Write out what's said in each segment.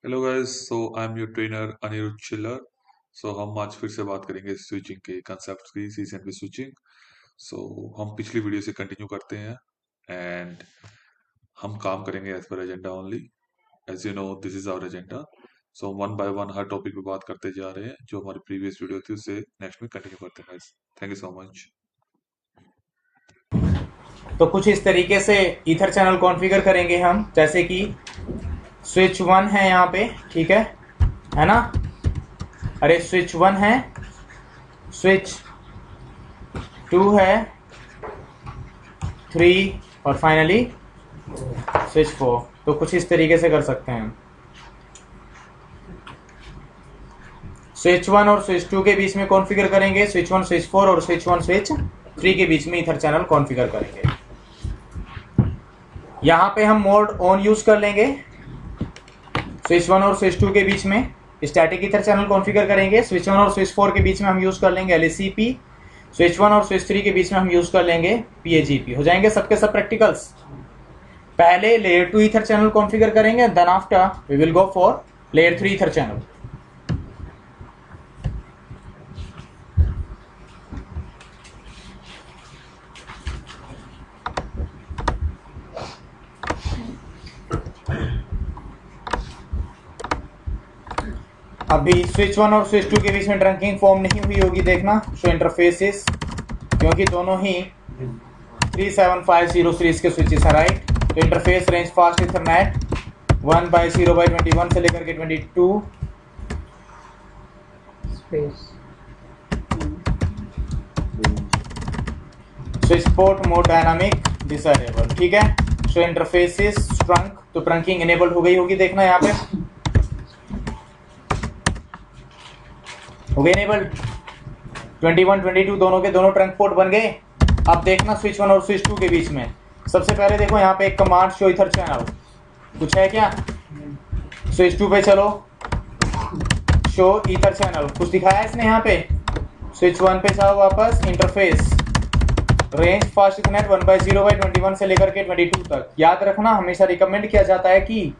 Hello guys, so I am your trainer Anirudh Chillar. So हम आज फिर से बात करेंगे स्विचिंग के कंसेप्ट की, सीजन की स्विचिंग। सो हम पिछली वीडियो से कंटिन्यू करते हैं एंड हम काम करेंगे as per agenda only. As you know this is our agenda. So one by one हर टॉपिक पे बात करते जा रहे हैं। जो हमारी प्रीवियस वीडियो थी उससे नेक्स्ट में कंटिन्यू करते हैं guys. Thank you so much. तो कुछ इस तरीके से ईथर चैनल कॉन्फ़िगर करेंगे हम, जैसे कि स्विच 1 है यहाँ पे, ठीक है ना। अरे स्विच 1 है, स्विच 2 है, 3 और फाइनली स्विच 4। तो कुछ इस तरीके से कर सकते हैं। स्विच 1 और स्विच 2 के बीच में कॉन्फ़िगर करेंगे, स्विच 1 स्विच 4 और स्विच 1 स्विच 3 के बीच में ईथर चैनल कॉन्फ़िगर करेंगे। यहाँ पे हम मोड ऑन यूज कर लेंगे। स्विच 1 और स्विच 2 के बीच में स्टैटिक ईथर चैनल कॉन्फ़िगर करेंगे। स्विच 1 और स्विच 4 के बीच में हम यूज कर लेंगे LACP। स्विच 1 और स्विच 3 के बीच में हम यूज कर लेंगे PAGP। हो जाएंगे सबके सब प्रैक्टिकल्स। पहले लेयर 2 ईथर चैनल कॉन्फ़िगर करेंगे, then after we will go for layer 3 ether channel. अभी स्विच 1 और स्विच 2 के बीच में ट्रंकिंग फॉर्म नहीं हुई होगी, देखना। शो इंटरफेसेस, क्योंकि दोनों ही 37500 सीरीज के स्विचेस है, राइट। तो इंटरफेस रेंज फास्ट इथरनेट 1/0/21 से लेकर के 22 space switch port mode dynamic disable, ठीक है। शो इंटरफेसेस ट्रंक, तो ट्रंकिंग इनेबल हो गई होगी, देखना यहाँ पे हो गई इनेबल। 21 22 दोनों के दोनों ट्रंक पोर्ट बन गए। अब देखना स्विच 1 और स्विच 2 के बीच में सबसे पहले देखो यहाँ पे एक कमांड शो ईथर चैनल, कुछ है क्या। स्विच 2 पे चलो, शो ईथर चैनल, कुछ दिखाया है इसने यहाँ पे। स्विच 1 पे जाओ वापस, इंटरफेस रेंज फास्ट इथरनेट 1/0/21 से लेकर के 22 तक। याद रखना, हमेशा रिकमेंड किया जाता है कि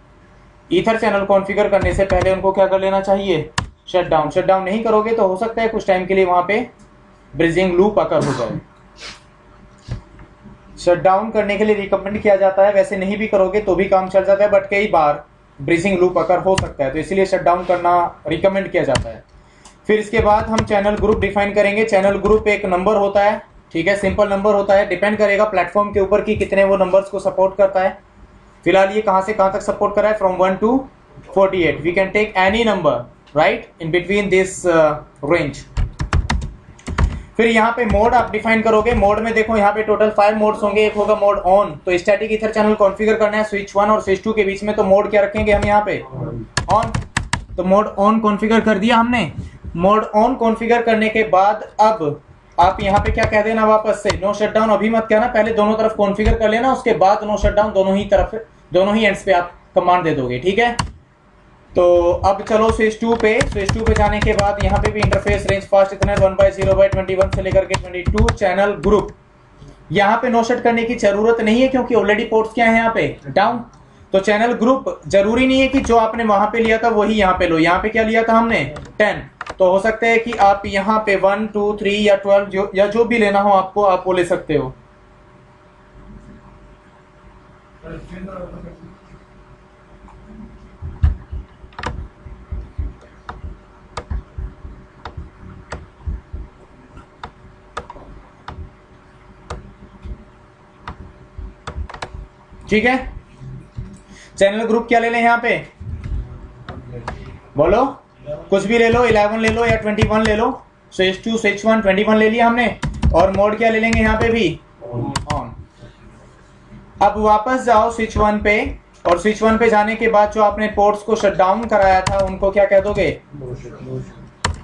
ईथर चैनल कॉन्फ़िगर करने से पहले उनको क्या कर लेना चाहिए, शट डाउन। शट डाउन नहीं करोगे तो हो सकता है कुछ टाइम के लिए वहां पे ब्रिजिंग लूप अकर हो जाए। शट डाउन करने के लिए रिकमेंड किया जाता है, वैसे नहीं भी करोगे तो भी काम चल जाता है, बट कई बार ब्रिजिंग लूप अकर हो सकता है, तो इसलिए शट डाउन करना रिकमेंड किया जाता है। फिर इसके बाद हम चैनल ग्रुप डिफाइन करेंगे। चैनल ग्रुप एक नंबर होता है, ठीक है, सिंपल नंबर होता है, डिपेंड करेगा प्लेटफॉर्म के ऊपर कि कितने वो नंबर्स को सपोर्ट करता है। फिलहाल ये कहां से कहां तक सपोर्ट कर रहा है, from 1 to 48। We can take any number right in between this range. फिर यहाँ पे मोड आप डिफाइन करोगे। मोड में देखो यहाँ पे टोटल 5 मोड्स होंगे। एक होगा मोड ऑन, तो स्टैटिक ईथर चैनल कॉन्फ़िगर करना है स्विच 1 और स्विच 2 के बीच में, तो मोड क्या रखेंगे हम यहाँ पे, ऑन। तो मोड ऑन कॉन्फ़िगर कर दिया हमने। मोड ऑन कॉन्फ़िगर करने के बाद अब आप यहाँ पे क्या कह देना वापस से, नो शटडाउन अभी मत कहना, पहले दोनों तरफ कॉन्फ़िगर कर लेना, उसके बाद नो शटडाउन दोनों ही तरफ, दोनों ही एंड्स पे आप कमांड दे दोगे, ठीक है। तो अब चलो स्विच 2 पे। स्विच 2 पे जाने के बाद यहाँ पे भी इंटरफेस रेंज फास्ट इथरनेट 1/0/21 से लेकर के 22 चैनल ग्रुप। यहाँ पे नो शट करने की जरूरत नहीं है, क्योंकि ऑलरेडी पोर्ट्स क्या है यहाँ पे, डाउन। तो चैनल ग्रुप जरूरी नहीं है कि जो आपने वहां पे लिया था वही यहाँ पे लो। यहाँ पे क्या लिया था हमने, 10। तो हो सकता है कि आप यहाँ पे 1 2 3 या 12 या जो भी लेना हो आपको, आप वो ले सकते हो। ठीक है, चैनल ग्रुप क्या ले लें यहाँ पे, बोलो, कुछ भी ले लो, 11 ले लो या 21 ले लो। स्विच 2 स्विच 1 21 ले लिया हमने। और मोड क्या ले लेंगे यहाँ पे भी, ऑन। अब वापस जाओ स्विच 1 पे, और स्विच 1 पे जाने के बाद जो आपने पोर्ट्स को शट डाउन कराया था उनको क्या कह दोगे,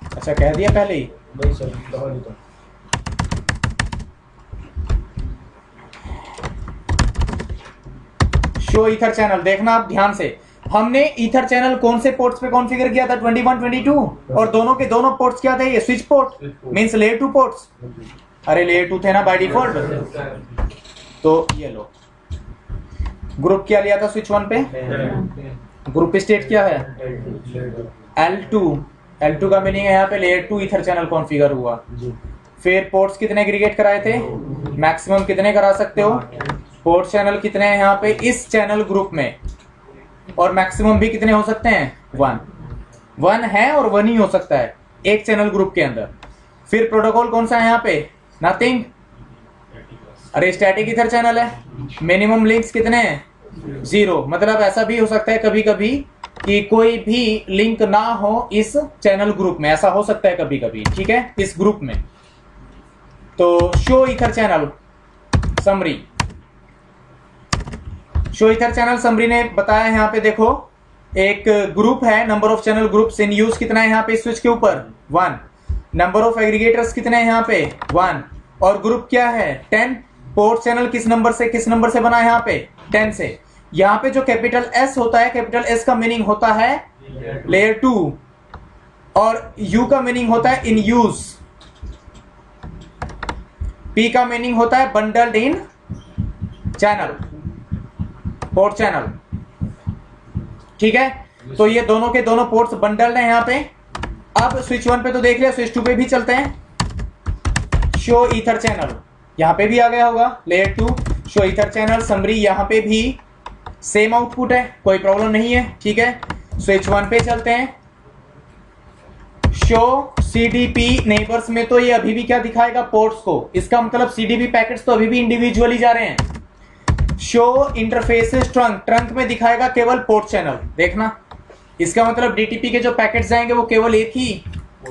अच्छा कह दिया पहले ही। शो ईथर चैनल, देखना आप ध्यान से, हमने ईथर चैनल कौन से पोर्ट्स पे कॉन्फ़िगर किया था, 21 22, और दोनों के दोनों पोर्ट्स क्या थे, ये switch port means layer 2 ports. अरे लेयर 2 थे ना बाय डिफॉल्ट। तो ये लो, ग्रुप क्या लिया था स्विच 1 पे, ग्रुप स्टेट क्या है? L2। L2 का मीनिंग है यहाँ पे लेयर 2 ईथर चैनल कॉन्फ़िगर हुआ। फिर पोर्ट्स कितने एग्रीगेट कराए थे? मैक्सिमम कितने करा सकते हो? पोर्ट चैनल कितने हैं यहाँ पे इस चैनल ग्रुप में? और मैक्सिमम भी कितने हो सकते हैं? 1 है और 1 ही हो सकता है एक चैनल ग्रुप के अंदर। फिर प्रोटोकॉल कौन सा है यहाँ पे? नथिंग। अरे स्टैटिक ईथर चैनल है। मिनिमम लिंक्स कितने हैं? 0। मतलब ऐसा भी हो सकता है कभी कभी कि कोई भी लिंक ना हो इस चैनल ग्रुप में, ऐसा हो सकता है कभी कभी, ठीक है, इस ग्रुप में। तो show ether channel summary, show ether channel summary ने बताया यहाँ पे देखो, एक ग्रुप है, number of channel groups in use कितना है यहाँ पे स्विच के ऊपर? 1। नंबर ऑफ एग्रीगेटर्स कितने हैं यहाँ पे? 1। और ग्रुप क्या है? 10। पोर्ट चैनल किस नंबर से बना है यहाँ पे? 10 से। यहाँ पे जो कैपिटल एस होता है, कैपिटल एस का मीनिंग होता है लेयर 2 और यू का मीनिंग होता है इन यूज, पी का मीनिंग होता है बंडल्ड इन चैनल, पोर्ट चैनल, ठीक है। तो ये दोनों के दोनों पोर्ट्स बंडल्ड हैं यहाँ पे। अब स्विच 1 पे तो देख लिया, स्विच 2 पे भी चलते हैं। शो ईथर चैनल यहाँ पे भी आ गया होगा, layer 2 show ether channel summary, यहाँ पे भी सेम आउटपुट है, कोई प्रॉब्लम नहीं है, ठीक है। स्विच 1 पे चलते हैं। शो सीडीपी नेबर्स में तो ये अभी भी क्या दिखाएगा? पोर्ट्स को। इसका मतलब सीडीपी पैकेट्स तो अभी भी इंडिविजुअली जा रहे हैं। शो इंटरफेसेस ट्रंक में दिखाएगा केवल पोर्ट चैनल, देखना। इसका मतलब डीटीपी के जो पैकेट्स जाएंगे वो केवल एक ही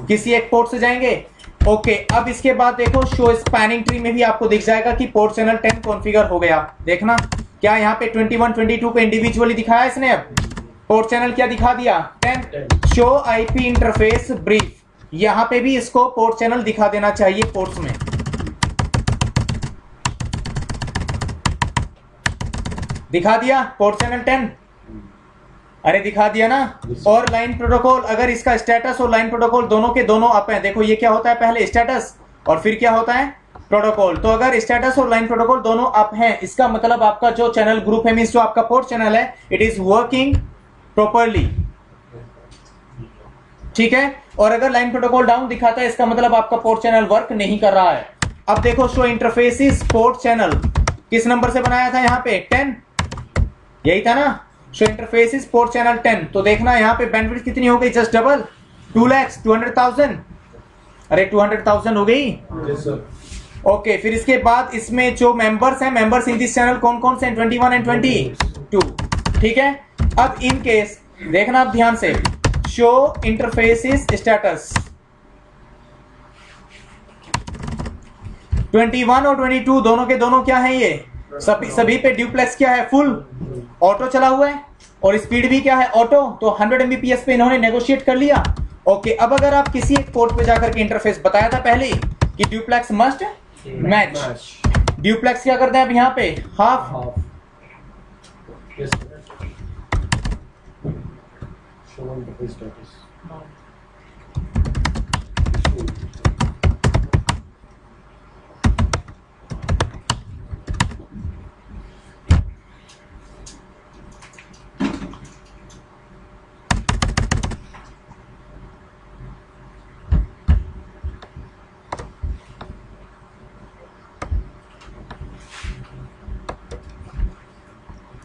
किसी एक पोर्ट से जाएंगे। ओके, अब इसके बाद देखो शो स्पैनिंग ट्री में भी आपको दिख जाएगा कि पोर्ट चैनल 10 कॉन्फ़िगर हो गया। देखना क्या यहाँ पे 21 22 को इंडिविजुअली दिखाया इसने। अब पोर्ट चैनल क्या दिखा दिया? 10। शो आईपी इंटरफेस ब्रीफ, यहाँ पे भी इसको पोर्ट चैनल दिखा देना चाहिए पोर्ट्स में। दिखा दिया पोर्ट चैनल 10, अरे दिखा दिया ना। और लाइन प्रोटोकॉल, अगर इसका स्टेटस और लाइन प्रोटोकॉल दोनों के दोनों अप हैं, देखो ये क्या होता है, पहले स्टेटस और फिर क्या होता है? प्रोटोकॉल। तो अगर स्टेटस और लाइन प्रोटोकॉल दोनों अप हैं, इसका मतलब आपका जो चैनल ग्रुप है, मींस जो आपका पोर्ट चैनल है, इट इज वर्किंग प्रॉपरली, ठीक है। और अगर लाइन प्रोटोकॉल डाउन दिखाता है, इसका मतलब आपका पोर्ट चैनल वर्क नहीं कर रहा है। अब देखो शो इंटरफेसिस पोर्ट चैनल किस नंबर से बनाया था यहाँ पे? 10, यही था ना। Show interfaces port channel 10। तो देखना यहाँ पे बैंडविड्थ कितनी हो गई? Just double, 2 lakhs 200,000। अरे 200,000 हो गई। ओके, फिर इसके बाद इसमें जो मेंबर्स हैं, मेंबर्स इन दिस चैनल कौन कौन से हैं? 21 एंड 22, ठीक है। अब इन केस देखना आप ध्यान से, शो इंटरफेसिस स्टेटस 21 और 22 दोनों के दोनों क्या है? ये सभी पे ड्यूप्लेक्स क्या है? फुल ऑटो चला हुआ है और स्पीड भी क्या है? ऑटो। तो 100 Mbps पे इन्होंने नेगोशिएट कर लिया। ओके, अब अगर आप किसी एक पोर्ट पे जाकर के इंटरफेस बताया था पहले ही कि ड्यूप्लेक्स मस्ट मैच, ड्यूप्लेक्स क्या करते हैं अब यहाँ पे? हाफ।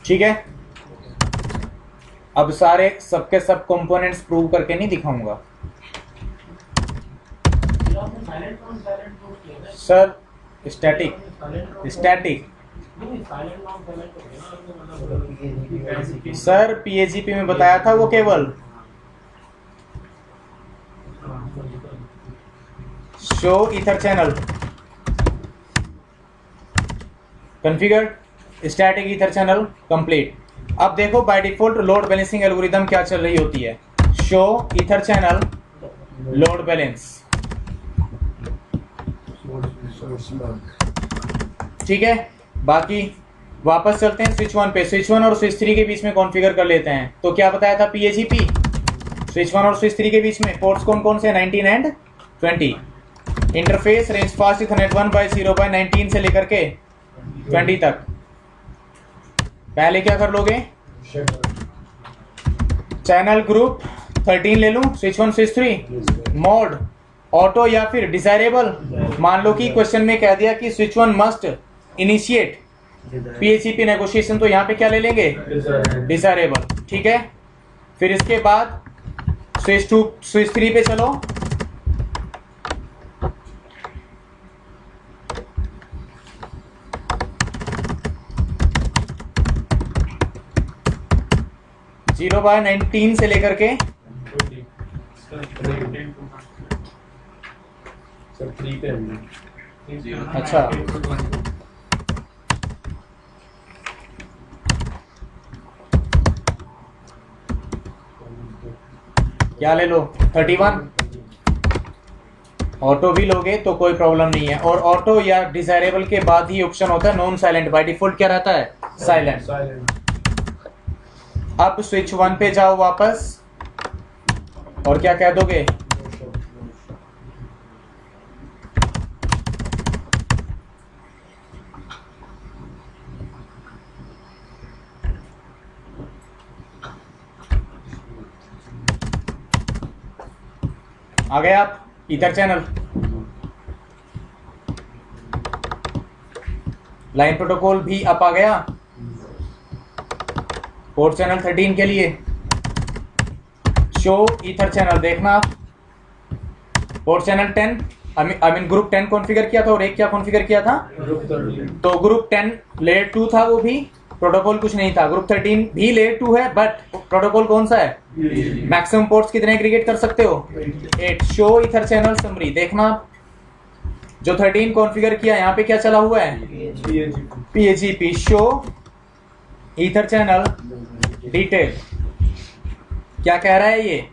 ठीक है। अब सारे सबके सब कंपोनेंट्स प्रूव करके नहीं दिखाऊंगा सर। स्टैटिक सर, पीएजीपी में बताया था वो केवल show ether channel configured, static ether channel complete. अब देखो by default load balancing algorithm क्या चल रही होती है? Show ether channel load balance, ठीक है। बाकी वापस चलते हैं स्विच 1 पे। स्विच 1 और स्विच 3 के बीच में कॉन्फ़िगर कर लेते हैं। तो क्या बताया था पीएजीपी? स्विच 1 और स्विच 3 के बीच में पोर्ट्स कौन कौन से? 19 एंड 20। इंटरफेस रेंज फास्ट 101/0/19 से लेकर के 20 तक। पहले क्या कर लोगे? चैनल ग्रुप 13 ले लूं, स्विच 1 स्विच 3, मोड ऑटो या फिर डिजायरेबल। मान लो कि क्वेश्चन में कह दिया कि स्विच 1 मस्ट इनिशिएट पीएचईपी नेगोशिएशन, तो यहाँ पे क्या ले लेंगे, डिजायरेबल। ठीक है, फिर इसके बाद स्विच 2 स्विच 3 पे चलो, जीरो बाय 19 से लेकर के अच्छा क्या ले लो, 31। ऑटो भी लोगे तो कोई प्रॉब्लम नहीं है, और ऑटो या डिजायरेबल के बाद ही ऑप्शन होता है नॉन साइलेंट। बाय डिफॉल्ट क्या रहता है, साइलेंट। अब स्विच 1 पे जाओ वापस, और क्या कह दोगे, आ गए आप ईथर चैनल, लाइन प्रोटोकॉल भी अप आ गया। पोर्ट चैनल 13 के लिए शो ईथर चैनल देखना आप, port channel 10 I mean group 10 configure किया था, और एक क्या कॉन्फ़िगर किया था, तो ग्रुप 10 लेयर 2 था, वो भी प्रोटोकॉल कुछ नहीं था। ग्रुप 13 भी लेयर 2 है, बट प्रोटोकॉल कौन सा है, मैक्सिमम पोर्ट्स कितने एग्रीगेट कर सकते हो, 8। शो ईथर चैनल समरी देखना, जो 13 कॉन्फ़िगर किया, यहाँ पे क्या चला हुआ है, PHP show ether channel detail. क्या कह रहा है ये,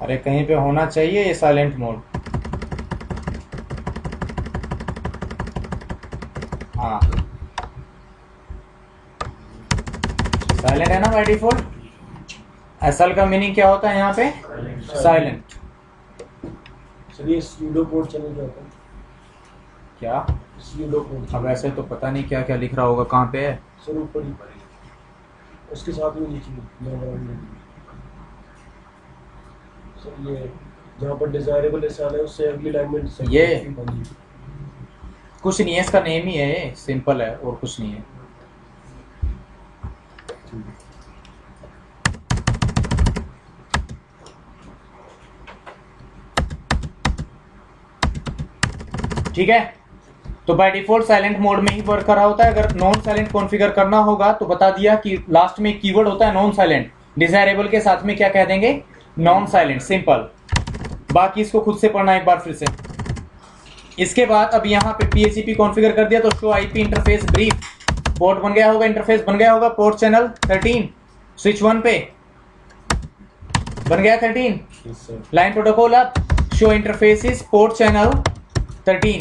अरे कहीं पे होना चाहिए ये साइलेंट मोड, हाँ साइलेंट है ना बाय डिफॉल्ट। एसएल का मीनिंग क्या होता है यहाँ पे, साइलेंट। चलिए स्यूडो कोड चले जाता है, क्या स्यूडो कोड, अब ऐसे तो पता नहीं क्या क्या लिख रहा होगा, कहाँ पे है, सर ऊपर ही उसके साथ में नीचे सर, ये जहाँ पर डिजायरेबल एसएल है उससे अगली लाइन में ये कुछ नहीं है, इसका नेम ही है, ये सिंपल है और कुछ नहीं है। ठीक है, तो बाय डिफॉल्ट साइलेंट मोड में ही वर्क कर रहा होता है। अगर नॉन साइलेंट कॉन्फ़िगर करना होगा तो बता दिया कि लास्ट में कीवर्ड होता है नॉन साइलेंट, डिजायरेबल के साथ में क्या कह देंगे, नॉन साइलेंट, सिंपल। बाकी इसको खुद से पढ़ना एक बार फिर से। इसके बाद अब यहाँ पे PHP कॉन्फ़िगर कर दिया, तो show IP interface brief, port बन गया होगा, इंटरफेस बन गया होगा, पोर्ट चैनल 13 स्विच 1 पे बन गया 13, लाइन प्रोटोकॉल अब show interfaces port channel 13,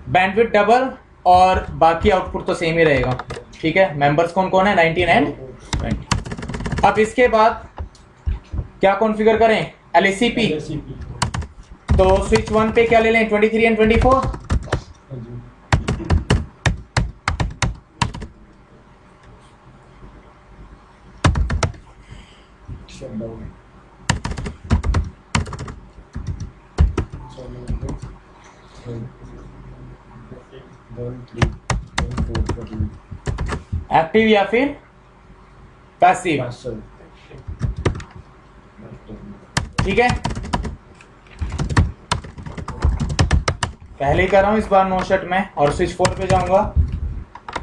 bandwidth double, और बाकी आउटपुट तो सेम ही रहेगा। ठीक है, मेंबर्स कौन कौन है, 19 एंड 20। अब इसके बाद क्या कॉन्फ़िगर करें, LACP, तो स्विच 1 पे क्या ले लें, 23 एंड 24, एक्टिव या फिर पैसिव। ठीक है, पहले ही कर रहा हूं इस बार नो शट में, और स्विच 4 पे जाऊंगा।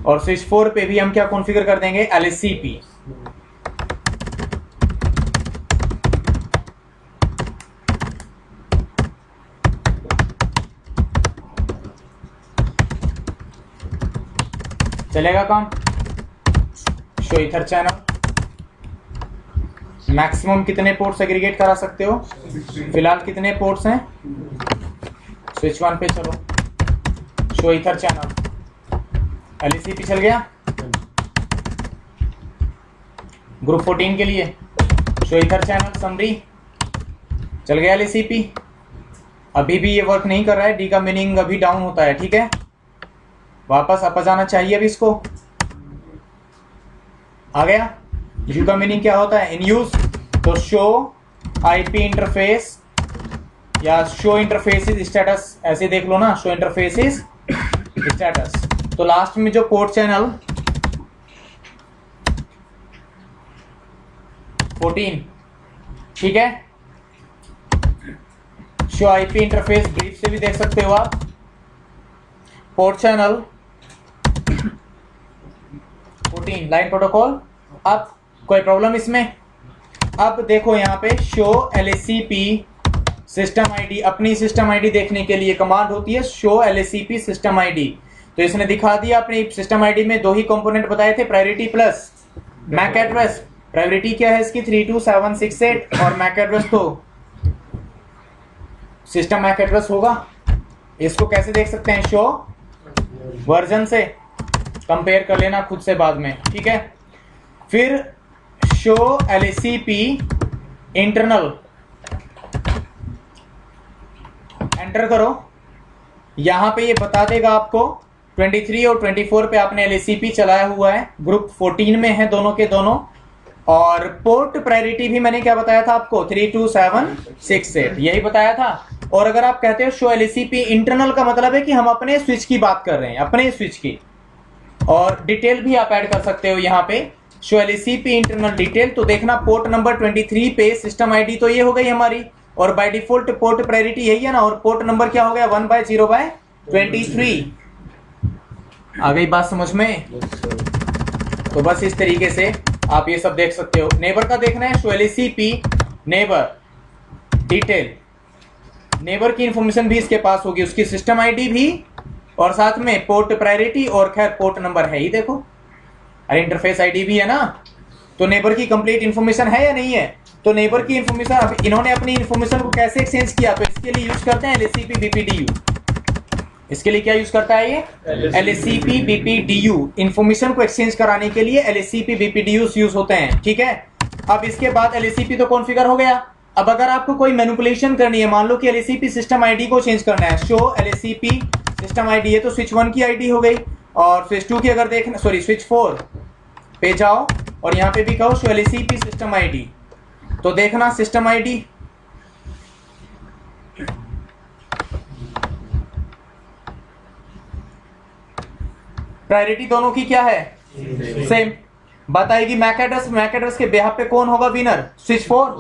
और स्विच 4 पे भी हम क्या कॉन्फ़िगर कर देंगे, LSCP। चलेगा काम। शो ईथर चैनल, मैक्सिमम कितने पोर्ट्स एग्रीगेट करा सकते हो, फिलहाल कितने पोर्ट्स हैं, स्विच 1 पे चलो, शो ईथर चैनल, LSCP चल गया। ग्रुप 14 के लिए शो ईथर चैनल समरी चल गया, LSCP। अभी भी ये वर्क नहीं कर रहा है, डी का मीनिंग अभी डाउन होता है, ठीक है, वापस अप जाना चाहिए अभी इसको। आ गया। यू का मीनिंग क्या होता है, इन यूज। तो शो आईपी इंटरफेस या शो इंटरफेसेस स्टेटस ऐसे देख लो ना, शो इंटरफेसेस स्टेटस। तो लास्ट में जो पोर्ट चैनल 14, ठीक है, शो आईपी इंटरफेस ब्रीफ से भी देख सकते हो आप। Port channel 14 line protocol. अब कोई प्रॉब्लम इसमें? अब देखो यहाँ पे शो LSCP सिस्टम आईडी, अपनी सिस्टम आईडी देखने के लिए कमांड होती है शो LSCP सिस्टम आईडी। तो इसने दिखा दिया अपनी सिस्टम आईडी में दो ही कंपोनेंट बताए थे, priority plus MAC address. Priority क्या है इसकी 32768 और मैक एड्रेस तो सिस्टम मैक एड्रेस होगा। इसको कैसे देख सकते हैं, शो वर्जन से कंपेयर कर लेना खुद से बाद में, ठीक है। फिर शो LSCP इंटरनल एंटर करो, यहां पे ये बता देगा आपको 23 और 24 पे आपने LSCP चलाया हुआ है, ग्रुप 14 में है दोनों के दोनों। और पोर्ट प्रायोरिटी भी मैंने क्या बताया था आपको, 32768 यही बताया था। और अगर आप कहते हो शो LSCP इंटरनल का मतलब है कि हम अपने स्विच की बात कर रहे हैं, अपने स्विच की। और डिटेल भी आप ऐड कर सकते हो यहाँ पे, शो LSCP इंटरनल डिटेल। तो देखना पोर्ट नंबर 23 पे सिस्टम आईडी तो ये हो गई हमारी, और बाय डिफॉल्ट पोर्ट प्रायोरिटी यही है ना, और पोर्ट नंबर क्या हो गया 1/0/23। आ गई बात समझ में? तो बस इस तरीके से आप ये सब देख सकते हो। नेबर का देखना है, show LSCP neighbour detail, neighbour की इंफॉर्मेशन भी इसके पास होगी, उसकी सिस्टम आईडी भी, और साथ में पोर्ट प्रायोरिटी, और खैर पोर्ट नंबर है ही देखो, अरे इंटरफेस आईडी भी है ना। तो नेबर की कंप्लीट इंफॉर्मेशन है या नहीं है? तो नेबर की इंफॉर्मेशन, अब इन्होंने अपनी इंफॉर्मेशन को कैसे एक्सचेंज किया, तो इसके लिए यूज करते हैं LSCP BPDU। इसके लिए क्या यूज करता है ये, LSCP BPDU। इंफॉर्मेशन को एक्सचेंज कराने के लिए LSCP BPDU यूज होते हैं, ठीक है। अब इसके बाद LSCP तो कॉन्फ़िगर हो गया। अब अगर आपको कोई मैनिपुलेशन करनी है, मान लो कि LSCP सिस्टम आईडी को चेंज करना है, शो LSCP सिस्टम आईडी है तो स्विच 1 की आईडी हो गई, और स्विच 2 की अगर देखना, सॉरी स्विच 4 पे जाओ और यहाँ पे भी कहो शो LSCP सिस्टम आईडी, तो देखना सिस्टम आईडी प्रायोरिटी दोनों की क्या है, सेम। बात आएगी मैक एड्रेस, मैक एड्रेस के बेहाफ पे कौन होगा विनर, स्विच 4।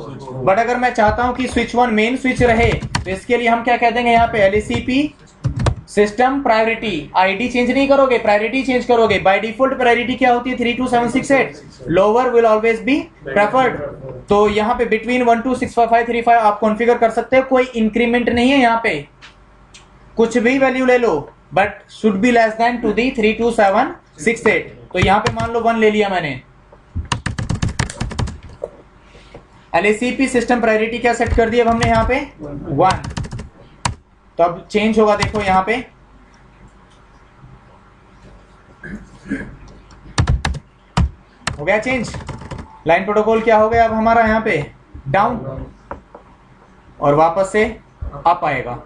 बट अगर मैं चाहता हूं कि स्विच 1 मेन स्विच रहे, तो इसके लिए हम क्या कह देंगे यहाँ पे, LSCP system priority. ID change नहीं करोगे, प्रायोरिटी चेंज करोगे। बाय डिफॉल्ट प्रायोरिटी क्या होती है 32768, lower will always be preferred. तो यहाँ पे बिटवीन 126535 आप कॉन्फ़िगर कर सकते हो, कोई इंक्रीमेंट नहीं है यहाँ पे, कुछ भी वैल्यू ले लो, but should be less than two the 32768। तो यहाँ पे मान लो 1 ले लिया मैंने। LSCP सिस्टम प्रायोरिटी क्या सेट कर दी अब हमने यहाँ पे 1। तो अब चेंज होगा, देखो यहाँ पे हो गया चेंज। लाइन प्रोटोकॉल क्या हो गया अब हमारा यहाँ पे, डाउन, और वापस से अप आएगा।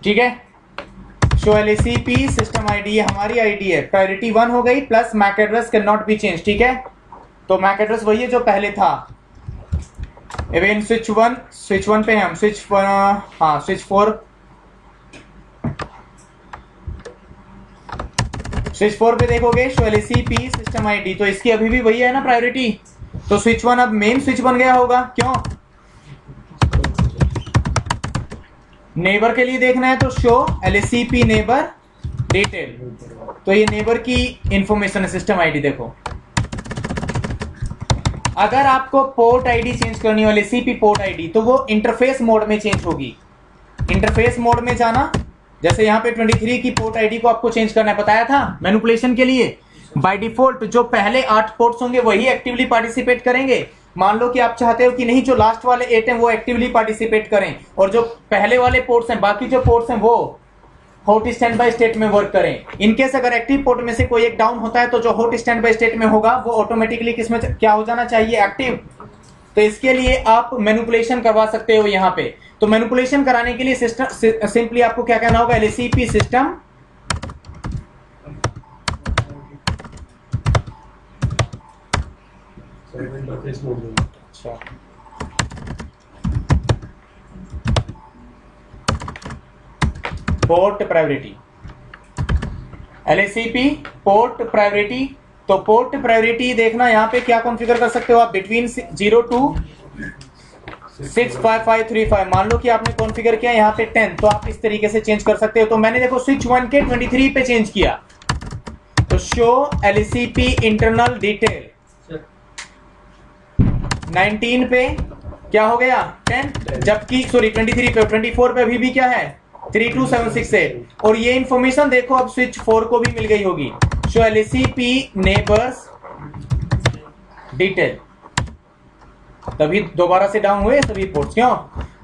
ठीक है। शो LSCP सिस्टम आईडी हमारी आईडी है, प्रायोरिटी 1 हो गई, plus MAC address can not be change, ठीक है। तो मैक एड्रेस वही है जो पहले था। इवन स्विच 1 पे हम स्विच 4 पे देखोगे शो LSCP सिस्टम आईडी, तो इसकी अभी भी वही है ना प्रायोरिटी। तो स्विच 1 अब मेन स्विच बन गया होगा, क्यों, नेबर के लिए देखना है तो शो LACP नेबर डिटेल, तो ये नेबर की इंफॉर्मेशन है, सिस्टम आईडी। देखो अगर आपको पोर्ट आईडी चेंज करनी हो LACP पोर्ट आईडी, तो वो इंटरफेस मोड में चेंज होगी। इंटरफेस मोड में जाना, जैसे यहाँ पे 23 की पोर्ट आईडी को आपको चेंज करना है, बताया था मैनिपुलेशन के लिए। बाय डिफॉल्ट जो पहले 8 पोर्ट्स होंगे वही एक्टिवली पार्टिसिपेट करेंगे। मान लो कि आप चाहते हो कि नहीं, जो लास्ट वाले 8 हैं वो एक्टिवली पार्टिसिपेट करें, और जो पहले वाले पोर्ट्स हैं, बाकी जो पोर्ट्स हैं वो हॉट स्टैंड बाय स्टेट में वर्क करें। इनकेस अगर एक्टिव पोर्ट में से कोई एक डाउन होता है, तो जो हॉट स्टैंड बाय स्टेट में होगा वो ऑटोमेटिकली किसमें क्या हो जाना चाहिए, एक्टिव। तो इसके लिए आप मैनिपुलेशन करवा सकते हो यहाँ पे। तो मैनिपुलेशन कराने के लिए सिस्टम सिंपली आपको क्या कहना होगा, LACP सिस्टम इंटरफेस मोड में। अच्छा port priority, LACP port priority. तो पोर्ट प्रायोरिटी देखना यहाँ पे क्या कॉन्फ़िगर कर सकते हो आप, बिटवीन 0 to 65535। मान लो कि आपने कॉन्फ़िगर किया यहाँ पे 10, तो आप इस तरीके से चेंज कर सकते हो। तो मैंने देखो स्विच 1 के 23 पे चेंज किया, तो शो LACP इंटरनल डिटेल 19 पे क्या हो गया 10, जबकि सॉरी 23 पे, 24 पे भी क्या है 32768। और ये इंफॉर्मेशन देखो अब स्विच 4 को भी मिल गई होगी, शो LACP नेबर्स डिटेल। तभी दोबारा से डाउन हुए सभी पोर्ट्स, क्यों?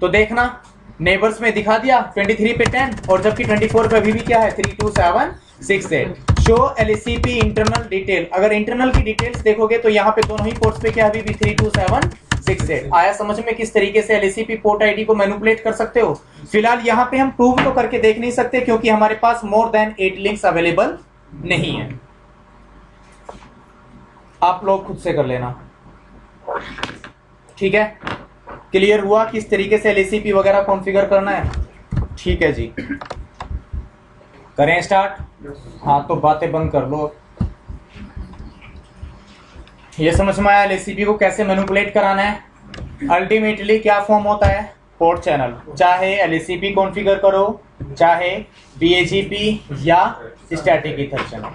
तो देखना नेबर्स में दिखा दिया 23 पे 10, और जबकि 24 पे अभी भी क्या है 32768। Show LACP internal detail. अगर इंटरनल की डिटेल्स देखोगे तो यहाँ पे दोनों ही पोर्ट्स पे क्या है अभी भी 32768। आया समझ में किस तरीके से LACP पोर्ट आईडी को मैनिपुलेट कर सकते हो। फिलहाल यहाँ पे हम प्रूव तो करके देख नहीं सकते, क्योंकि हमारे पास मोर देन 8 लिंक्स अवेलेबल नहीं है। आप लोग खुद से कर लेना, ठीक है? क्लियर हुआ किस तरीके से LACP वगैरह कॉन्फ़िगर करना है? ठीक है जी, करें स्टार्ट। हाँ तो बातें बंद कर लो। ये समझ में आया LACP को कैसे मैनिपुलेट कराना है। अल्टीमेटली क्या फॉर्म होता है, पोर्ट चैनल। चाहे LACP कॉन्फ़िगर करो, चाहे BAGP या स्टैटिक ईथर चैनल,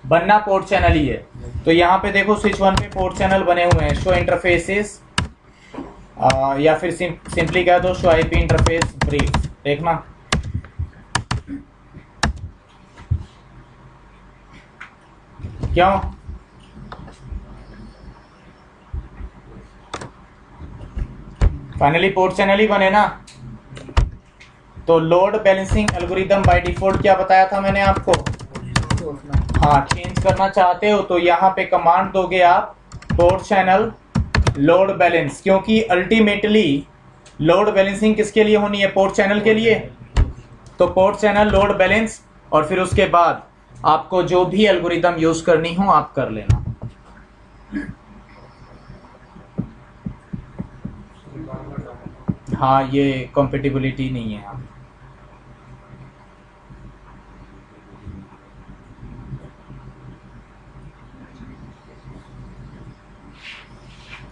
बनना पोर्ट चैनल ही है। तो यहाँ पे देखो स्विच 1 पे पोर्ट चैनल बने हुए हैं, शो इंटरफेसेस, या फिर सिंपली कह दो शो IP इंटरफेस ब्रीफ। देखना क्यों, फाइनली पोर्ट चैनल ही बने ना। तो load balancing algorithm by default क्या बताया था मैंने आपको, हाँ चेंज करना चाहते हो तो यहाँ पे कमांड दोगे आप पोर्ट चैनल लोड बैलेंस, क्योंकि अल्टीमेटली लोड बैलेंसिंग किसके लिए होनी है, पोर्ट चैनल के लिए। तो पोर्ट चैनल लोड बैलेंस, और फिर उसके बाद आपको जो भी एल्गोरिदम यूज करनी हो आप कर लेना। हाँ ये कॉम्पेटिबिलिटी नहीं है यहाँ।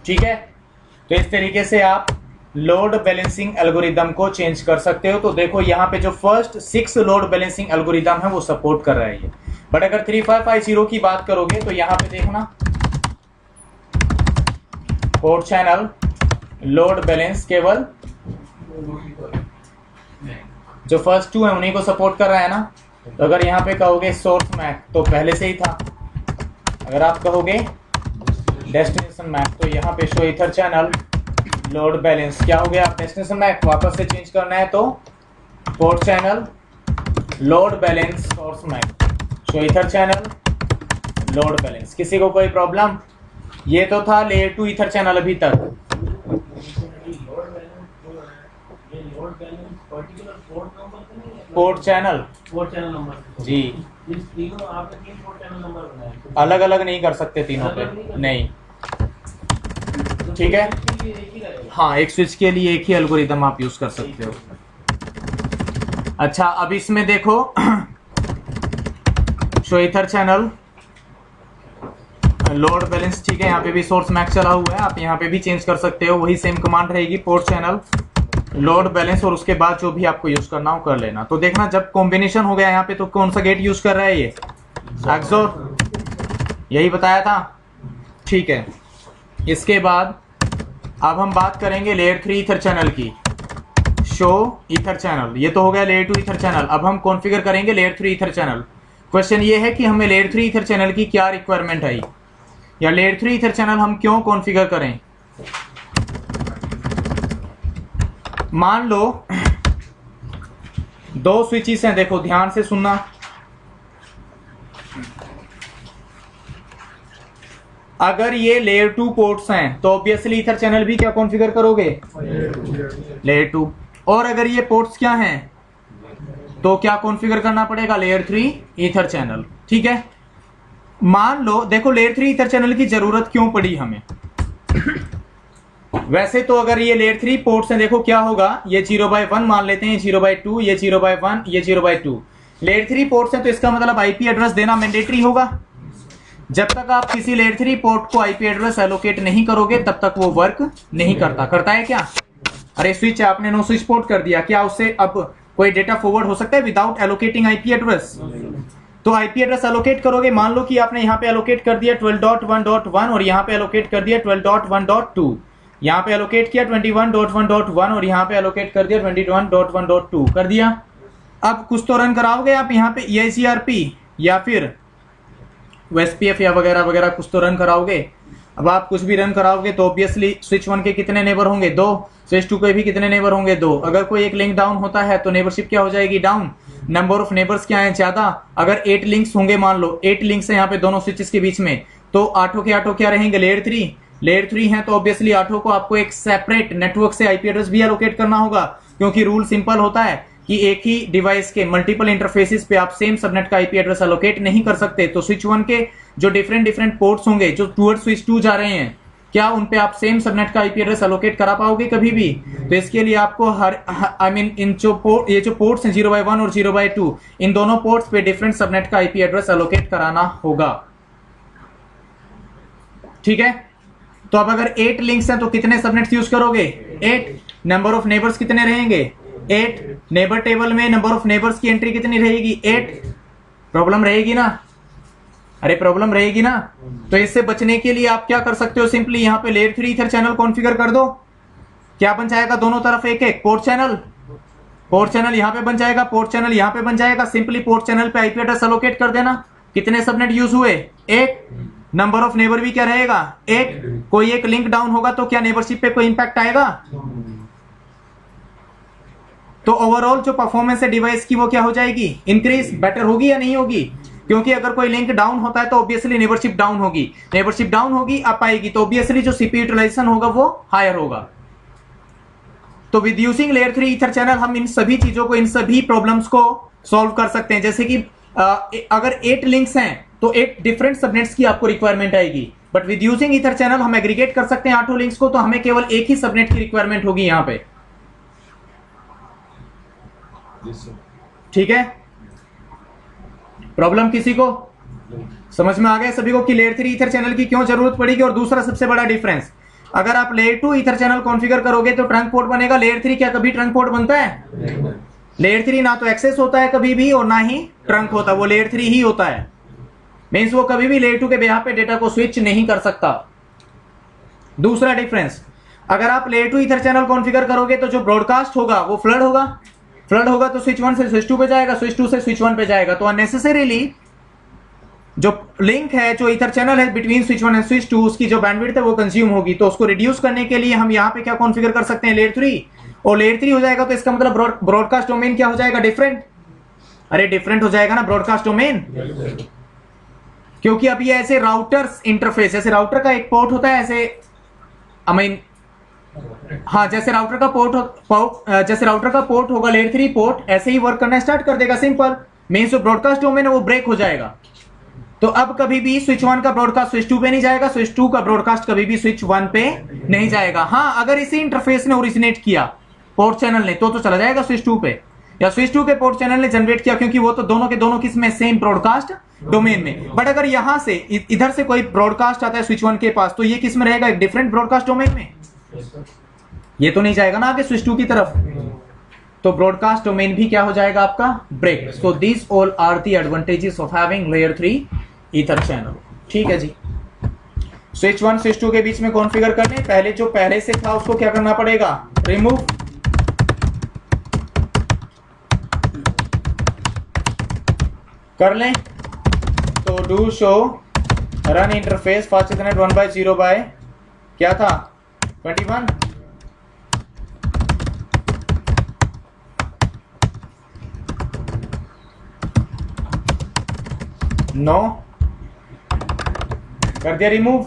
ठीक है, तो इस तरीके से आप लोड बैलेंसिंग एल्गोरिदम को चेंज कर सकते हो। तो देखो यहाँ पे जो फर्स्ट 6 लोड बैलेंसिंग एल्गोरिदम है वो सपोर्ट कर रहा है ये। बट अगर 3550 की बात करोगे तो यहाँ पे देखना पोर्ट चैनल लोड बैलेंस केवल जो फर्स्ट 2 है उन्हीं को सपोर्ट कर रहा है ना। तो अगर यहाँ पे कहोगे सोर्स मैक तो पहले से ही था, अगर आप कहोगे डेस्टिनेशन मैक तो यहाँ पे show ether channel load balance क्या हो गया, डेस्टिनेशन मैक वापस से चेंज करना है तो port channel load balance source MAC, show ether channel load balance. किसी को कोई प्रॉब्लम? ये तो था लेयर 2 ईथर चैनल अभी तक। पोर्ट चैनल नंबर जी तीनों आपने 3 पोर्ट चैनल नंबर बनाए, अलग अलग नहीं कर सकते तीनों पे, नहीं। ठीक है, हाँ एक स्विच के लिए एक ही एल्गोरिदम आप यूज कर सकते हो। अच्छा अब इसमें देखो show ether channel load balance, ठीक है यहाँ पे भी सोर्स मैक चला हुआ है, आप यहाँ पे भी चेंज कर सकते हो, वही सेम कमांड रहेगी पोर्ट चैनल लोड बैलेंस और उसके बाद जो भी आपको यूज करना हो कर लेना। तो देखना जब कॉम्बिनेशन हो गया यहाँ पे तो कौन सा गेट यूज कर रहा है ये एक्सोर, यही बताया था। ठीक है, इसके बाद अब हम बात करेंगे लेयर 3 ईथर चैनल की। शो ईथर चैनल, ये तो हो गया लेयर 2 ईथर चैनल। अब हम कॉन्फ़िगर करेंगे लेयर 3 ईथर चैनल। क्वेश्चन ये है कि हमें लेयर 3 ईथर चैनल की क्या रिक्वायरमेंट है, या लेयर 3 ईथर चैनल हम क्यों कॉन्फ़िगर करें। मान लो 2 स्विचेस हैं, देखो ध्यान से सुनना। अगर ये लेयर 2 पोर्ट्स हैं तो ऑब्वियसली ईथर चैनल भी क्या कॉन्फ़िगर करोगे, लेयर 2। और अगर ये पोर्ट्स क्या हैं तो क्या कॉन्फ़िगर करना पड़ेगा, लेयर 3 ईथर चैनल। ठीक है, मान लो देखो लेयर 3 ईथर चैनल की जरूरत क्यों पड़ी हमें। वैसे तो अगर ये लेयर 3 पोर्ट्स हैं, देखो क्या होगा, ये 0/1 मान लेते हैं, 0/2, ये 0/1, ये 0/2। लेयर 3 पोर्ट्स हैं तो इसका मतलब आईपी एड्रेस देना मैंडेटरी होगा। जब तक आप किसी लेयर 3 पोर्ट को आईपी एड्रेस एलोकेट नहीं करोगे तब तक वो वर्क नहीं करता। करता है क्या, अरे स्विच है, आपने नो स्विच पोर्ट कर दिया, क्या उससे अब कोई डेटा फॉरवर्ड हो सकता है विदाउट एलोकेटिंग आईपी एड्रेस। तो आईपी एड्रेस एलोकेट करोगे, मान लो कि आपने यहाँ पे एलोकेट कर दिया 12.1.1 और यहाँ पे एलोकेट कर दिया 12.1.2, यहाँ पे एलोकेट किया 21.1.1 और यहाँ पे एलोकेट कर दिया 21.1.2 कर दिया। अब कुछ तो रन कराओगे आप यहाँ पे EIGRP या फिर SPF या वगैरह वगैरह कुछ तो रन कराओगे। अब आप कुछ भी रन कराओगे तो ऑब्वियसली स्विच 1 के कितने नेबर होंगे, 2। स्विच 2 के भी कितने नेबर होंगे, 2। अगर कोई एक लिंक डाउन होता है तो नेबरशिप क्या हो जाएगी, डाउन। नंबर ऑफ नेबर्स क्या है, ज्यादा। अगर 8 लिंक्स होंगे, मान लो 8 लिंक्स है यहाँ पे दोनों स्विचेस के बीच में, तो 8 के 8 क्या रहेंगे, लेयर 3। लेयर 3 है तो ऑब्वियसली 8 को आपको एक सेपरेट नेटवर्क से आईपी एड्रेस भी एलोकेट करना होगा, क्योंकि रूल सिंपल होता है कि एक ही डिवाइस के मल्टीपल इंटरफेसेस पे आप सेम सबनेट का आईपी एड्रेस एलोकेट नहीं कर सकते। तो स्विच 1 के जो डिफरेंट पोर्ट्स होंगे जो टुवर्ड्स स्विच 2 जा रहे हैं, क्या उन पे आप सेम सबनेट का आईपी एड्रेस एलोकेट करा पाओगे कभी भी। तो इसके लिए आपको इन जो पोर्ट्स हैं 0/1 और 0/2, इन दोनों पोर्ट्स पे डिफरेंट सबनेट का आईपी एड्रेस एलोकेट कराना होगा। ठीक है, तो अब अगर 8 लिंक्स हैं तो कितने सबनेट्स यूज करोगे, 8। नंबर ऑफ नेबर्स कितने रहेंगे, 8। नेबर टेबल में नंबर ऑफ नेबर्स की एंट्री कितनी रहेगी, 8। प्रॉब्लम रहेगी ना, अरे प्रॉब्लम रहेगी ना। तो इससे बचने के लिए आप क्या कर सकते हो, सिंपली यहाँ पे लेयर 3 ईथर चैनल कॉन्फ़िगर कर दो। क्या बन जाएगा, दोनों तरफ एक एक पोर्ट चैनल। पोर्ट चैनल यहाँ पे बन जाएगा, पोर्ट चैनल यहाँ पे बन जाएगा। सिंपली पोर्ट चैनल पे आईपी एड्रेस एलोकेट कर देना। कितने सबनेट यूज हुए, 1। नंबर ऑफ नेबर भी क्या रहेगा, 1। कोई एक लिंक डाउन होगा तो क्या नेबरशिप पे कोई इंपैक्ट आएगा। तो ओवरऑल जो परफॉर्मेंस है डिवाइस की वो क्या हो जाएगी, इंक्रीज, बेटर होगी या नहीं होगी। क्योंकि अगर कोई लिंक डाउन होता है तो ऑब्वियसली नेबरशिप डाउन होगी, नेबरशिप डाउन होगी अप आएगी, तो ऑब्वियसली जो सीपीयू यूटिलाइजेशन होगा वो हायर होगा। तो with using layer 3 ether channel हम इन सभी चीजों को, इन सभी प्रॉब्लम्स को सॉल्व कर सकते हैं। जैसे कि अगर 8 लिंक्स हैं तो 8 डिफरेंट सबनेट्स की आपको रिक्वायरमेंट आएगी, but with using ether channel हम एग्रीगेट कर सकते हैं 8 लिंक्स को, तो हमें केवल एक ही सबनेट की रिक्वायरमेंट होगी यहां पे। ठीक है, प्रॉब्लम किसी को समझ में आ गया सभी को कि लेयर 3 ईथर चैनल की क्यों जरूरत पड़ेगी। और दूसरा सबसे बड़ा डिफरेंस, अगर आप लेयर 2 ईथर चैनल कॉन्फ़िगर करोगे तो ट्रंक पोर्ट बनेगा, लेयर 3 क्या कभी ट्रंक पोर्ट बनता है। लेयर 3 ना तो एक्सेस होता है कभी भी और ना ही ट्रंक होता, वो लेयर 3 ही होता है। मींस वो कभी भी लेयर 2 के बिहाफ पे डेटा को स्विच नहीं कर सकता। दूसरा डिफरेंस, अगर आप लेयर 2 ईथर चैनल कॉन्फ़िगर करोगे तो जो ब्रॉडकास्ट होगा वो फ्लड होगा। फ्लड होगा तो स्विच 1 से स्विच 2 पे जाएगा, स्विच 2 से स्विच 1 पे जाएगा। तो अननेसेसरीली जो लिंक है, जो ईथर चैनल है बिटवीन स्विच 1 एंड स्विच 2, उसकी जो बैंडविड्थ है वो कंज्यूम होगी। तो उसको रिड्यूस करने के लिए हम यहाँ पे क्या कॉन्फ़िगर कर सकते हैं, लेयर 3। और लेयर 3 हो जाएगा तो इसका मतलब ब्रॉडकास्ट डोमेन क्या हो जाएगा, डिफरेंट। अरे डिफरेंट हो जाएगा ना ब्रॉडकास्ट डोमेन, क्योंकि अब ये ऐसे राउटर्स इंटरफेस, जैसे राउटर का एक पोर्ट होता है, ऐसे हाँ जैसे राउटर का पोर्ट होगा लेयर 3 पोर्ट, ऐसे ही वर्क करना स्टार्ट कर देगा। सिंपल मींस जो ब्रॉडकास्ट डोमेन है वो ब्रेक हो जाएगा। तो अब कभी भी स्विच 1 का ब्रॉडकास्ट स्विच 2 पे नहीं जाएगा, स्विच 2 का ब्रॉडकास्ट कभी भी स्विच 1 पे नहीं जाएगा। हाँ अगर इसी इंटरफेस ने ओरिजिनेट किया पोर्ट चैनल ने तो चला जाएगा स्विच 2 पे, या स्विच 2 के पोर्ट चैनल ने जनरेट किया, क्योंकि वो तो दोनों के दोनों किस में, सेम ब्रॉडकास्ट डोमेन में। बट अगर यहां से इधर से कोई ब्रॉडकास्ट आता है स्विच 1 के पास, तो ये किस में रहेगा, एक डिफरेंट ब्रॉडकास्ट डोमेन में। ये तो नहीं जाएगा ना आगे स्विच 2 की तरफ, तो ब्रॉडकास्ट डोमेन भी क्या हो जाएगा आपका, break. So this all are the advantages of having layer 3 ether channel. ठीक है जी। स्विच 1 स्विच 2 के बीच में कॉन्फ़िगर करने, पहले जो पहले से था उसको क्या करना पड़ेगा, रिमूव। कर लें तो do show run interface fast ethernet 1/0 by क्या था 21। नो कर दिया रिमूव।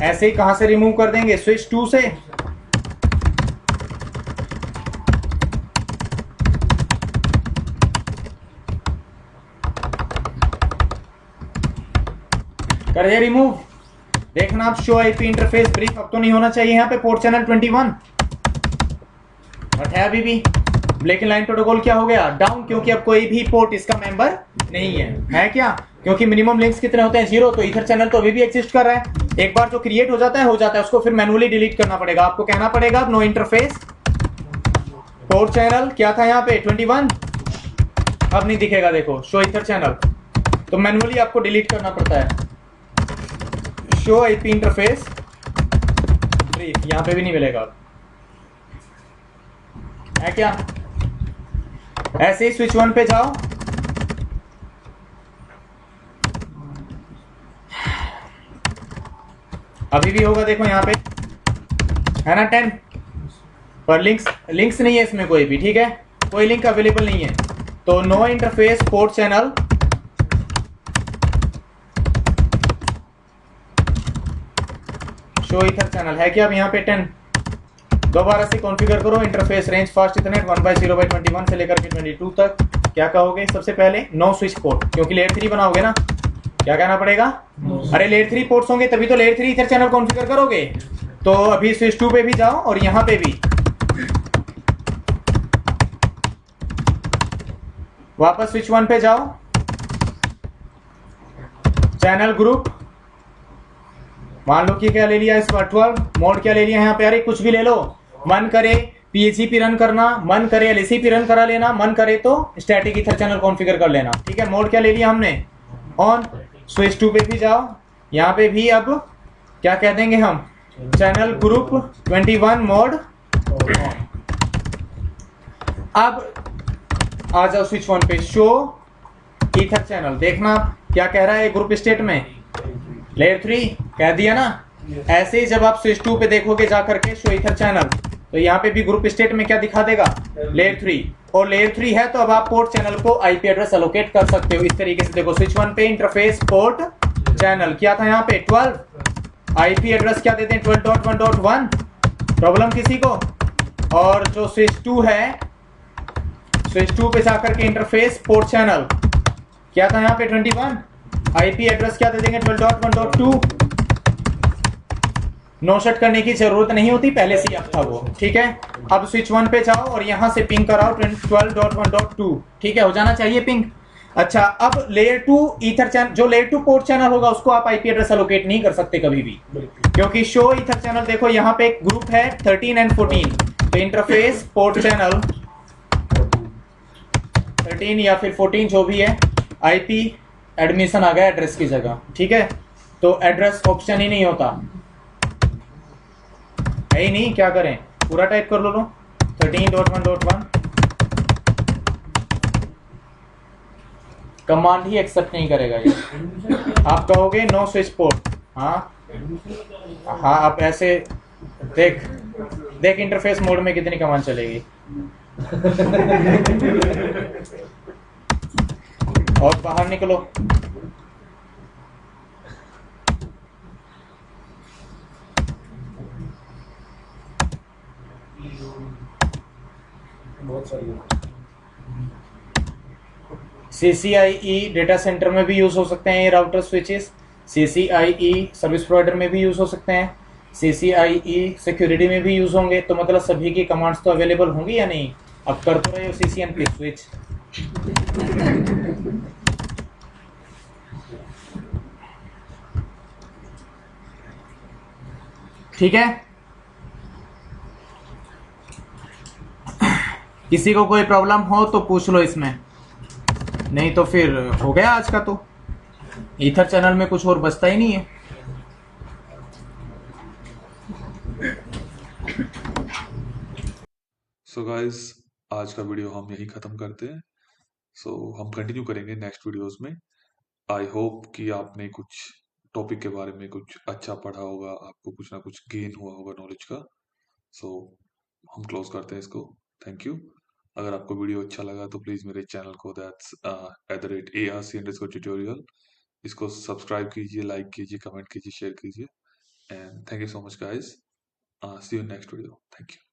ऐसे ही कहां से रिमूव कर देंगे, स्विच 2 से। कर दिया रिमूव। देखना आप शो आईपी इंटरफेस ब्रीफ अब तो नहीं होना चाहिए यहाँ पे पोर्ट चैनल 21, बट है अभी भी। ब्लैक लाइन प्रोटोकॉल क्या हो गया, डाउन, क्योंकि अब कोई भी पोर्ट इसका मेंबर नहीं है क्या, क्योंकि मिनिमम लिंक्स कितने होते हैं 0, तो ईथर चैनल तो अभी भी एग्जिस्ट कर रहा है। एक बार जो क्रिएट हो जाता है उसको फिर मैनुअली डिलीट करना पड़ेगा। आपको कहना पड़ेगा नो इंटरफेस पोर्ट चैनल क्या था यहाँ पे 21, अब नहीं दिखेगा, देखो शो ईथर चैनल, तो मैनुअली आपको डिलीट करना पड़ता है। शो आईपी इंटरफेस ब्रीफ यहां पे भी नहीं मिलेगा, है क्या। ऐसे ही स्विच 1 पे जाओ, अभी भी होगा, देखो यहां पे है ना 10, पर लिंक्स नहीं है इसमें कोई भी, ठीक है, कोई लिंक अवेलेबल नहीं है। तो no interface port channel show ether channel है क्या अब यहाँ पे 10। दोबारा से कॉन्फ़िगर करो इंटरफेस रेंज फास्ट इथरनेट 1/0/21 से लेकर के 22 तक। क्या कहोगे सबसे पहले, नो स्विच पोर्ट, क्योंकि लेयर 3 बनाओगे ना, क्या कहना पड़ेगा, अरे लेयर 3 पोर्ट्स होंगे तभी तो लेयर 3 ईथर चैनल कॉन्फ़िगर करोगे। तो अभी स्विच 2 पे भी जाओ और यहाँ पे भी वापस स्विच 1 पे जाओ, चैनल ग्रुप मान लो कि क्या ले लिया इस बार 12 मोड, क्या ले लिया यहाँ पे, अरे कुछ भी ले लो, मन करे PHP रन करना, मन करे LACP रन करा लेना, मन करे तो स्टैटिक ईथर चैनल कॉन्फ़िगर कर लेना, ठीक है। मोड क्या ले लिया हमने, ऑन। स्विच 2 पे भी जाओ, यहाँ पे भी अब क्या कह देंगे हम, चैनल ग्रुप 21 मोड। अब आ जाओ स्विच 1 पे, शो ईथर चैनल, देखना क्या कह रहा है ग्रुप स्टेट में, लेयर 3 कह दिया ना। ऐसे ही जब आप स्विच 2 पे देखोगे जाकर के शो ईथर चैनल, तो यहाँ पे भी ग्रुप स्टेट में क्या दिखा देगा, लेयर 3, और लेयर 3 है तो अब आप पोर्ट चैनल को आईपी एड्रेस एलोकेट कर सकते हो इस तरीके से। देखो स्विच 1 पे इंटरफेस पोर्ट चैनल क्या था यहाँ पे 12, आईपी एड्रेस क्या देते हैं 12.1.1, प्रॉब्लम किसी को। और जो स्विच 2 है, स्विच 2 पे जाकर के इंटरफेस पोर्ट चैनल क्या था यहाँ पे 21, आईपी एड्रेस क्या दे देंगे 12.1.2। नो शट करने की जरूरत नहीं होती, पहले से ही अब था वो, ठीक है। अब स्विच 1 पे जाओ और यहां से पिंग कराओ 12.1.2, ठीक है, हो जाना चाहिए पिंग। अच्छा, अब लेयर 2 ईथर चैनल, जो लेयर 2 पोर्ट चैनल होगा उसको आप आईपी एड्रेस एलोकेट नहीं कर सकते कभी भी, क्योंकि शो ईथर चैनल, देखो यहाँ पे एक ग्रुप है 13 एंड 14, तो इंटरफेस पोर्ट चैनल 13 या फिर 14 जो भी है, आईपी एडमिशन आ गया एड्रेस की जगह, ठीक है। तो एड्रेस ऑप्शन ही नहीं होता है ही नहीं, क्या करें, पूरा टाइप कर लो 13.1.1, कमांड ही एक्सेप्ट नहीं करेगा ये। आप कहोगे नो स्विच पोर्ट, हाँ आप ऐसे देख इंटरफेस मोड में कितनी कमांड चलेगी। और बाहर निकलो, बहुत सारी CCIE डेटा सेंटर में भी यूज हो सकते हैं ये router switches, CCIE service provider में भी यूज हो सकते हैं, CCIE सिक्योरिटी में भी यूज होंगे। तो मतलब सभी की कमांड्स तो अवेलेबल होंगी या नहीं। अब कर तो रहे हो CCNP स्विच, ठीक है। किसी को कोई प्रॉब्लम हो तो पूछ लो इसमें, नहीं तो फिर हो गया आज का। तो ईथर चैनल में कुछ और बचता ही नहीं है। सो गाइस, आज का वीडियो हम यही ख़त्म करते हैं। सो हम कंटिन्यू करेंगे नेक्स्ट वीडियोस में। आई होप कि आपने कुछ टॉपिक के बारे में कुछ अच्छा पढ़ा होगा, आपको कुछ ना कुछ गेन हुआ होगा नॉलेज का। सो हम क्लोज करते हैं इसको। Thank you. अगर आपको वीडियो अच्छा लगा तो प्लीज़ मेरे चैनल को दैट्स @ARC_tutorial इसको सब्सक्राइब कीजिए, लाइक कीजिए, कमेंट कीजिए, शेयर कीजिए। And thank you so much guys. See you next video. Thank you.